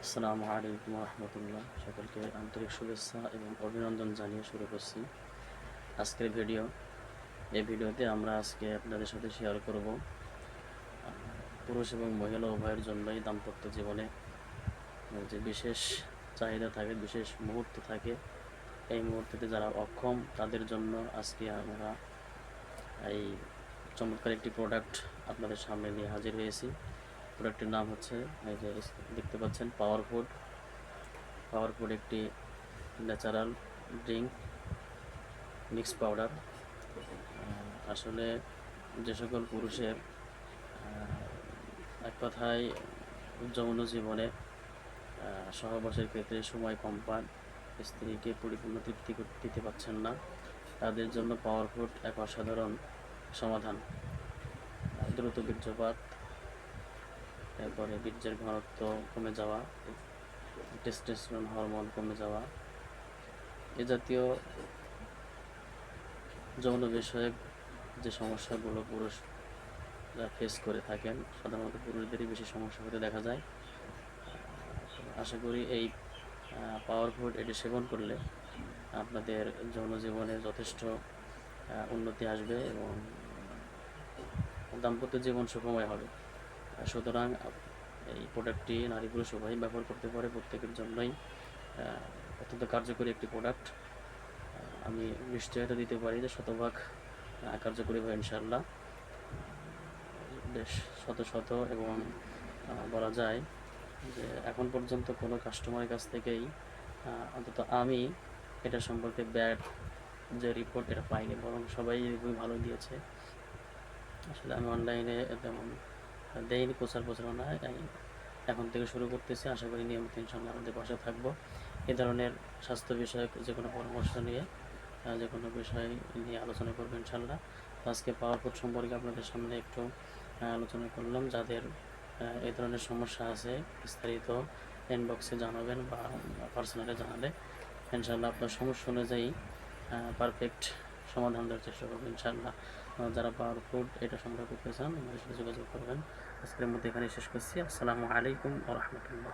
আসসালামু আলাইকুম রহমতুল্লাহ। সকলকে আন্তরিক শুভেচ্ছা এবং অভিনন্দন জানিয়ে শুরু করছি আজকের ভিডিও। এই ভিডিওতে আমরা আজকে আপনাদের সাথে শেয়ার করব পুরুষ এবং মহিলা উভয়ের জন্যই দাম্পত্য জীবনে যে বিশেষ চাহিদা থাকে, বিশেষ মুহূর্ত থাকে, এই মুহূর্তে যারা অক্ষম তাদের জন্য আজকে আমরা এই চমৎকার একটি প্রোডাক্ট আপনাদের সামনে নিয়ে হাজির হয়েছি। প্রোডাক্টের নাম হচ্ছে, এই যে দেখতে পাচ্ছেন, পাওয়ার ফুড একটি ন্যাচারাল ড্রিঙ্ক মিক্স পাউডার। আসলে যে সকল পুরুষের এক কথায় যৌন জীবনে সহবাসের ক্ষেত্রে সময় কম পান, স্ত্রীকে পরিপূর্ণ তৃপ্তি দিতে পারছেন না, তাদের জন্য পাওয়ার ফুড এক অসাধারণ সমাধান। দ্রুত বীর্যপাত, তারপরে বীর্যের ঘনত্ব কমে যাওয়া, টেস্টোস্টেরন হরমোন কমে যাওয়া, এ জাতীয় যৌন বিষয়ক যে সমস্যাগুলো পুরুষরা ফেস করে থাকেন, সাধারণত পুরুষদেরই বেশি সমস্যা হতে দেখা যায়। আশা করি এই পাওয়ার ফুড এটি সেবন করলে আপনাদের যৌন জীবনে যথেষ্ট উন্নতি আসবে এবং দাম্পত্য জীবন সুখময় হবে। সুতরাং এই প্রোডাক্টটি নারী পুরুষ উভয়ই ব্যবহার করতে পারে, প্রত্যেকের জন্যই অত্যন্ত কার্যকরী একটি প্রোডাক্ট। আমি নিশ্চয়তা দিতে পারি যে শতভাগ কার্যকরী হবে ইনশাআল্লাহ। বেশ শত এবং বলা যায় যে এখন পর্যন্ত কোনো কাস্টমারের কাছ থেকেই অন্তত আমি এটা সম্পর্কে ব্যাড যে রিপোর্ট এটা পাইনি, বরং সবাই খুবই ভালো দিয়েছে। আসলে আমি অনলাইনে তেমন দেইনি প্রচারণা, এখন থেকে শুরু করতেছি। আশা করি নিয়মিত ইনশাআল্লাহ আমাদের পাশে থাকবো। এ ধরনের স্বাস্থ্য বিষয়ক যে কোনো পরামর্শ নিয়ে, যে কোনো বিষয় নিয়ে আলোচনা করবো ইনশাআল্লাহ। আজকে পাওয়ার ফুড সম্পর্কে আপনাদের সামনে একটু আলোচনা করলাম। যাদের এই ধরনের সমস্যা আছে বিস্তারিত ইনবক্সে জানাবেন বা পার্সোনালে জানালে ইনশাআল্লাহ আপনার সমস্যা অনুযায়ী পারফেক্ট সমাধান দেওয়ার চেষ্টা করবেন ইনশাআল্লাহ। যারা পাওয়ার ফুড এটা সংগ্রহ করতে চান আমাদের সাথে যোগাযোগ করবেন। আজকের মধ্যে এখানে শেষ করছি। আসসালামু আলাইকুম ওয়া রাহমাতুল্লাহ।